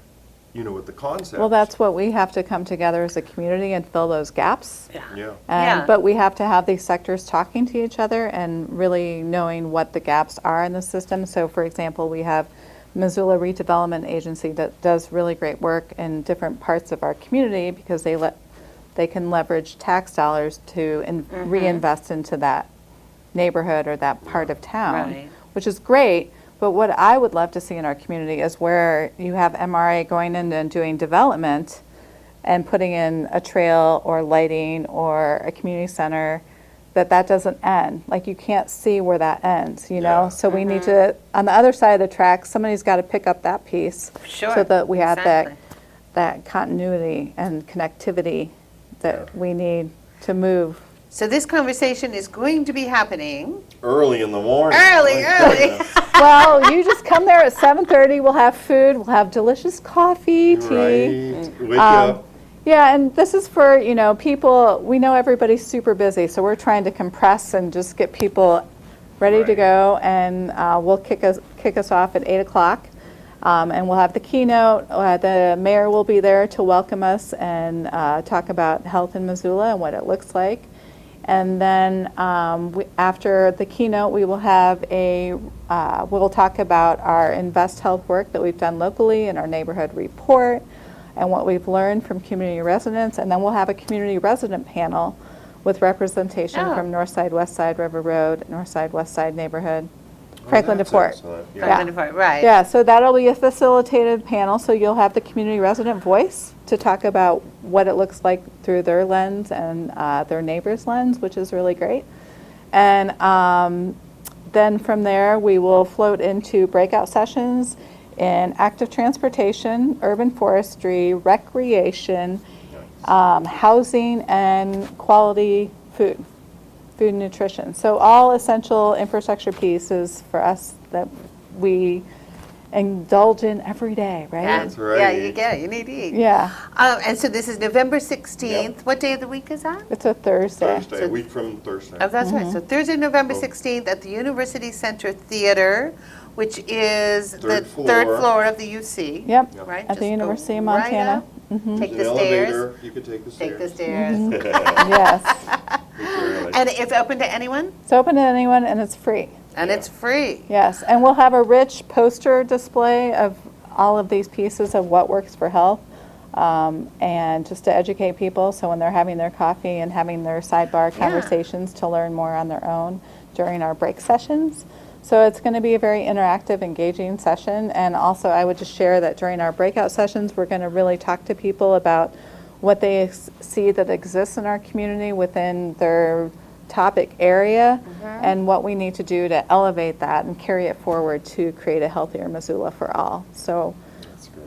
You know, with the concept. Well, that's what we have to come together as a community and fill those gaps. Yeah. Yeah. Yeah. But we have to have these sectors talking to each other and really knowing what the gaps are in the system. So, for example, we have Missoula Redevelopment Agency that does really great work in different parts of our community because they can leverage tax dollars to reinvest into that neighborhood or that part of town, Right. which is great. But what I would love to see in our community is where you have MRA going in and doing development and putting in a trail or lighting or a community center, that doesn't end. Like, you can't see where that ends, you know? Yeah. So we need to, on the other side of the tracks, somebody's got to pick up that piece. Sure, So that we have exactly. that continuity and connectivity that Yeah. we need to move. So this conversation is going to be happening Early in the morning. early. Well, you just come there at 7:30, we'll have food, we'll have delicious coffee, tea. Right. Wake you up. Yeah, and this is for, you know, people, we know everybody's super busy, so we're trying to compress and just get people ready to Right. go, and we'll kick us off at 8 o'clock, and we'll have the keynote. The mayor will be there to welcome us and talk about health in Missoula and what it looks like. And then after the keynote, we will have we'll talk about our Invest Health work that we've done locally and our neighborhood report and what we've learned from community residents. And then we'll have a community resident panel with representation Oh. from North Side, West Side, River Road, North Side, West Side neighborhood, Franklin That's DePort. excellent. Yeah. Franklin DePort, right. Yeah, so that'll be a facilitated panel, so you'll have the community resident voice to talk about what it looks like through their lens and their neighbor's lens, which is really great. And then from there, we will float into breakout sessions in active transportation, urban forestry, recreation, housing, and quality food and nutrition. So all essential infrastructure pieces for us that we indulge in every day, right? That's right. Yeah, you need to eat. Yeah, And so this is November 16th. Yep. What day of the week is that? it's a Thursday. Thursday, a week from Thursday. Oh, that's right. So Thursday, November 16th at the University Center Theater, which is the third floor of the UC. Yep, Right? at Just the go University of right Montana. up, Take There's the an stairs. elevator, you could take the stairs. Take the stairs. Yes, And it's open to anyone? it's open to anyone and it's free. And it's free. Yes, and we'll have a rich poster display of all of these pieces of what works for health, and just to educate people, so when they're having their coffee and having their sidebar conversations, to learn more on their own during our break sessions. So it's going to be a very interactive, engaging session. And also, I would just share that during our breakout sessions, we're going to really talk to people about what they see that exists in our community within their topic area, and what we need to do to elevate that and carry it forward to create a healthier Missoula for all. So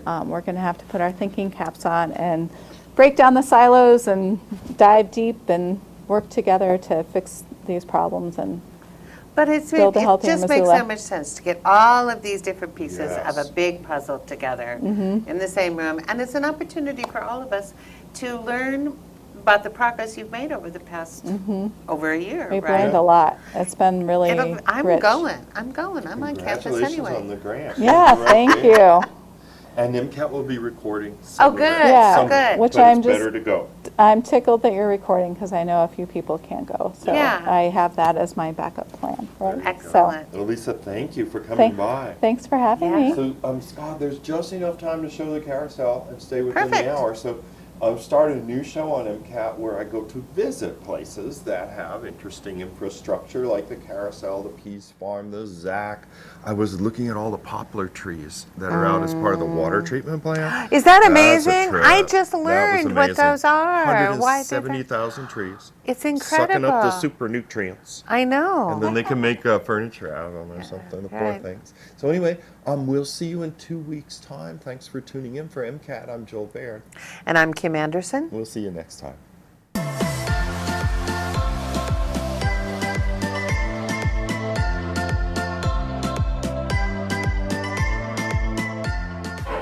we're going to have to put our thinking caps on and break down the silos and dive deep and work together to fix these problems. And But it Build a just healthier makes Missoula. so much sense to get all of these different pieces of Yes. a big puzzle together in the same room. And it's an opportunity for all of us to learn about the progress you've made over the past, over a year, We've right? learned a lot. It's been really I'm rich. going. I'm on campus Congratulations anyway. on the grant. Yeah, Right thank there. you. And MCAT will be recording. Oh, good. Yeah, Oh, good. which But I'm it's just, better to go. I'm tickled that you're recording because I know a few people can't go. So Yeah. I have that as my backup plan, right? Excellent. Well, Lisa, thank you for coming Thank- by. Thanks for having Yeah. me. So, Scott, there's just enough time to show the carousel and stay within Perfect. the hour. So, I've started a new show on MCAT where I go to visit places that have interesting infrastructure, like the carousel, the Peas Farm, the ZAC. I was looking at all the poplar trees that are out as part of the water treatment plant. Is that That's a amazing? trip. I just That was learned what amazing. those are. Why did 170,000 trees. It's Sucking incredible. up the super nutrients. I know. And then they can make furniture out of them or something, the poor right. things. So anyway, we'll see you in 2 weeks' time. Thanks for tuning in for MCAT. I'm Joel Baird. And I'm Kim Anderson. We'll see you next time.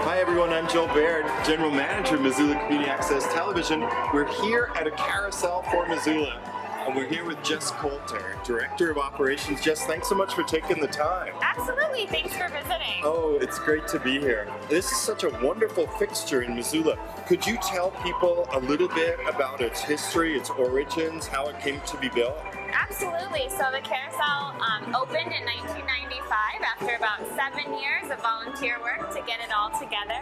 Hi everyone, I'm Joel Baird, General Manager of Missoula Community Access Television. We're here at a carousel for Missoula. And we're here with Jess Coulter, Director of Operations. Jess, thanks so much for taking the time. Absolutely, thanks for visiting. Oh, it's great to be here. This is such a wonderful fixture in Missoula. Could you tell people a little bit about its history, its origins, how it came to be built? Absolutely. So the carousel opened in 1995 after about 7 years of volunteer work to get it all together.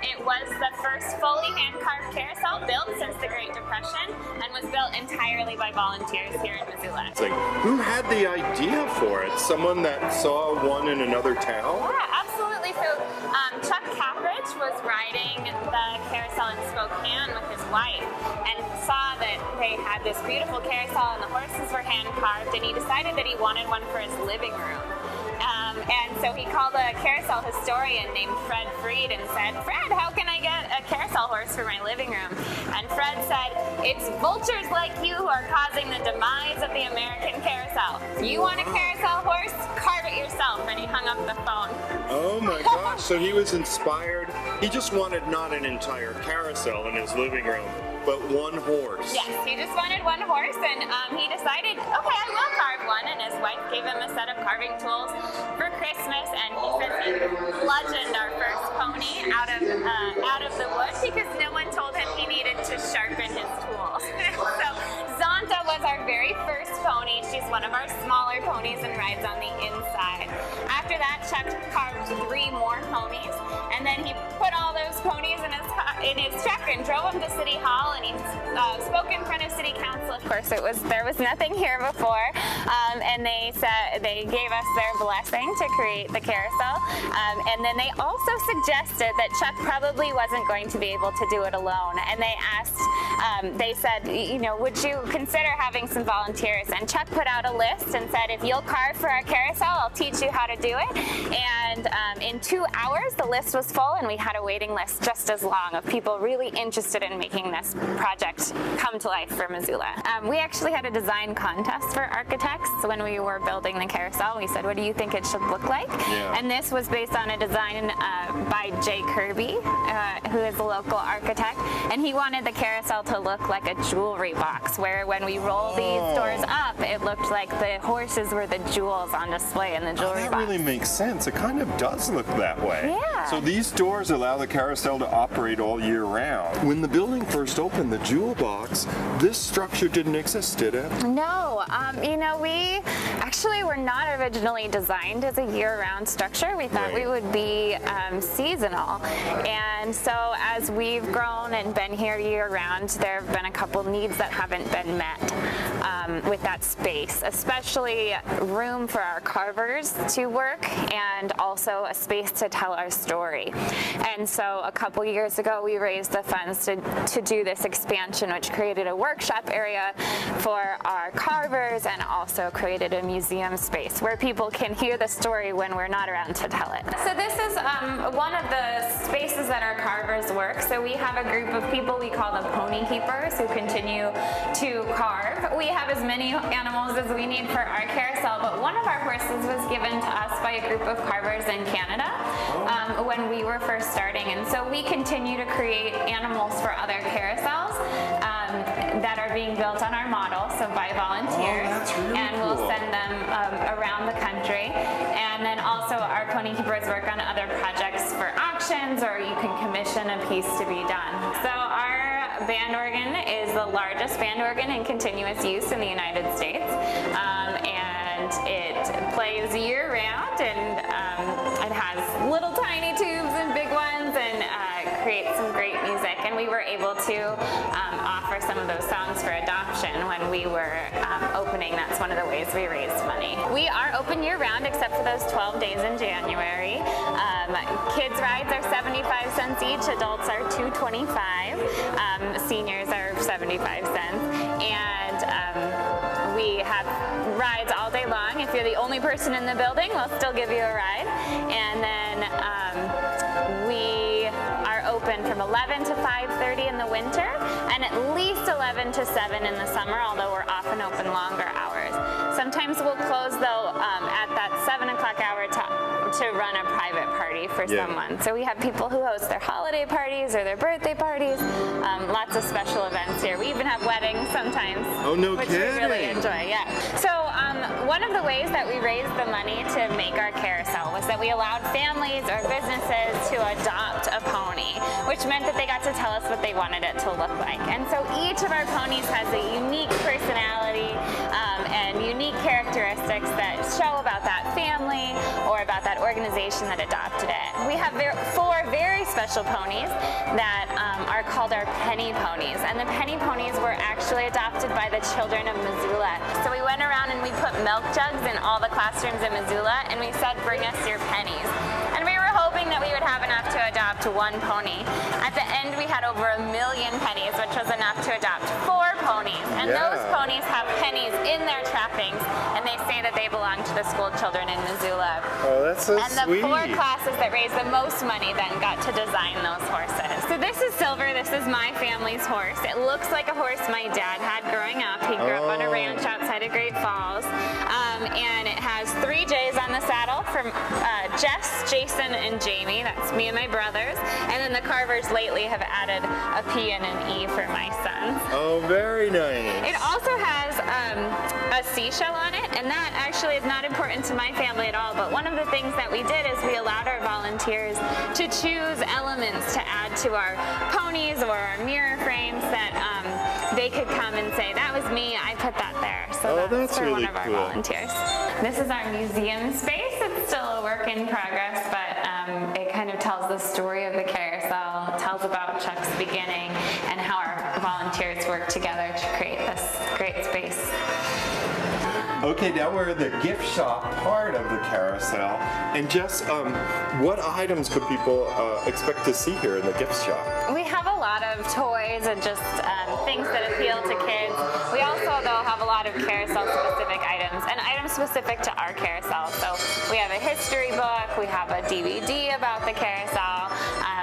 It was the first fully hand-carved carousel built since the Great Depression and was built entirely by volunteers here in Missoula. It's like, who had the idea for it? Someone that saw one in another town? Yeah, absolutely. So Chuck Capridge was riding the carousel in Spokane with his wife and saw that they had this beautiful carousel and the horses were hand carved, and he decided that he wanted one for his living room. And so he called a carousel historian named Fred Freed and said, "Fred, how can I get a carousel horse for my living room?" And Fred said, "It's vultures like you who are causing the demise of the American carousel. You want a carousel horse? Carve it yourself." And he hung up the phone. Oh my gosh, so he was inspired. He just wanted not an entire carousel in his living room, but one horse. Yes, he just wanted one horse, and he decided, okay, I will carve one, and his wife gave him a set of carving tools for Christmas, and he says he bludgeoned our first pony out of the wood because no one told him he needed to sharpen his tools. So Zonta was our very first pony. She's one of our smaller ponies and rides on the inside. After that, Chuck carved 3 more ponies, and then he put all those ponies in his truck and drove them to City Hall, and he spoke in front of City Council. Of course, there was nothing here before, and they gave us their blessing to create the carousel, and then they also suggested that Chuck probably wasn't going to be able to do it alone, and they asked, they said, would you consider having some volunteers? And Chuck put out a list and said, if you'll carve for our carousel, I'll teach you how to do it. And in 2 hours, the list was full, and we had a waiting list just as long of people really interested in making this project come to life for Missoula. We actually had a design contest for architects when we were building the carousel. We said, what do you think it should look like? Yeah. And this was based on a design by Jay Kirby, who is a local architect, and he wanted the carousel to look like a jewelry box, where when we roll these doors up, it looked like the horses were the jewels on display in the jewelry That box. really makes sense. It kind of does look that way. Yeah. So these doors allow the carousel to operate all year round. When the building first opened, the jewel box, this structure didn't exist, did it? No, we actually were not originally designed as a year-round structure. We thought we would be seasonal. And so as we've grown and been here year-round, there have been a couple needs that haven't been met with that space, especially room for our carvers to work and also a space to tell our story. And so a couple years ago, we raised the funds to do this expansion, which created a workshop area for our carvers and also created a museum space where people can hear the story when we're not around to tell it. So this is one of the spaces that our carvers work. So we have a group of people we call the pony keepers who continue to carve. We have as many animals as we need for our carousel, but one of our horses horses was given to us by a group of carvers in Canada when we were first starting. And so we continue to create animals for other carousels that are being built on our model, so by volunteers. And we'll send them around the country. And then also our pony keepers work on other projects for auctions, or you can commission a piece to be done. So our band organ is the largest band organ in continuous use in the United States. And it plays year round, and it has little tiny tubes and big ones, and creates some great music. And we were able to offer some of those songs for adoption when we were opening. That's one of the ways we raised money. We are open year round except for those 12 days in January. Kids rides are 75 cents each, adults are $2.25, seniors are 75 cents, and we have rides all day long. If you're the only person in the building, we'll still give you a ride. And then we are open from 11 to 5:30 in the winter, and at least 11 to 7 in the summer, although we're often open longer hours. Sometimes we'll close, though, at that 7 o'clock hour to run a private party for someone. So we have people who host their holiday parties or their birthday parties. Lots of special events here. We even have weddings sometimes. Oh, no which kidding. we really enjoy, yeah. So one of the ways that we raised the money to make our carousel was that we allowed families or businesses to adopt a pony, which meant that they got to tell us what they wanted it to look like. And so each of our ponies has a unique personality and unique characteristics that show about that family or about that organization that adopted it. We have 4 very special ponies that are called our penny ponies, and the penny ponies were actually adopted by the children of Missoula. So we went around and we put milk jugs in all the classrooms in Missoula, and we said, bring us your pennies. And we were hoping that we would have enough to adopt 1 pony. At the end, we had over 1 million pennies, which was enough to adopt 4 ponies. And those ponies have pennies in their trappings, and they say that they belong to the school children in Missoula. Oh, that's so and sweet. And the 4 classes that raised the most money then got to design those horses. So this is Silver. This is my family's horse. It looks like a horse my dad had growing up. He grew up on a ranch outside of Great Falls. And it has 3 J's on the saddle from Jess, Jason, and Jamie. That's me and my brothers. And then the carvers lately have added a P and an E for my sons. Oh, very nice. It also has a seashell on it, and that actually is not important to my family at all. But one of the things that we did is we allowed our volunteers to choose elements to add to our ponies or our mirror frames that they could come and say, that was me, I put that there. So that's for really one of our volunteers. This is our museum space. It's still a work in progress, but it kind of tells the story of the carousel, tells about Chuck's beginning, and how our volunteers work together to create this great space. Okay, now we're in the gift shop part of the carousel. And Jess, what items could people expect to see here in the gift shop? We have a lot of toys and just things that appeal to kids. We also, though, have a lot of carousel-specific items and items specific to our carousel. So we have a history book, we have a DVD about the carousel,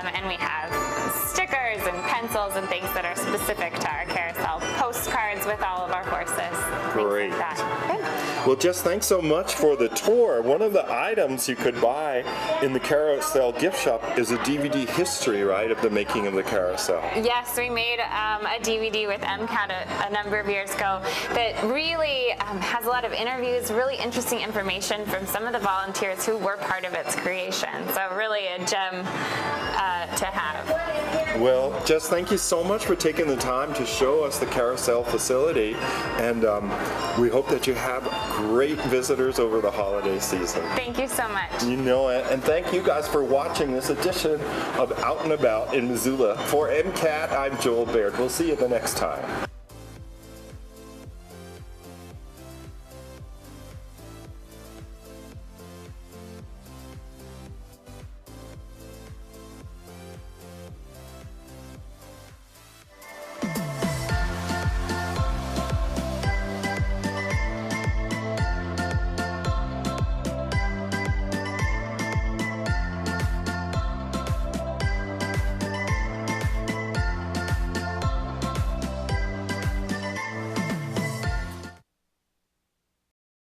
and we have stickers and pencils and things that are specific to our carousel. Postcards with all of our horses. Great. Things like that. Good. Well, Jess, thanks so much for the tour. One of the items you could buy in the carousel gift shop is a DVD history, right, of the making of the carousel. Yes, we made a DVD with MCAT a number of years ago that really has a lot of interviews, really interesting information from some of the volunteers who were part of its creation. So really a gem to have. Well, Jess, thank you so much for taking the time to show us the carousel facility, and we hope that you have great visitors over the holiday season. Thank you so much. You know it, and thank you guys for watching this edition of Out and About in Missoula. For MCAT, I'm Joel Baird. We'll see you the next time.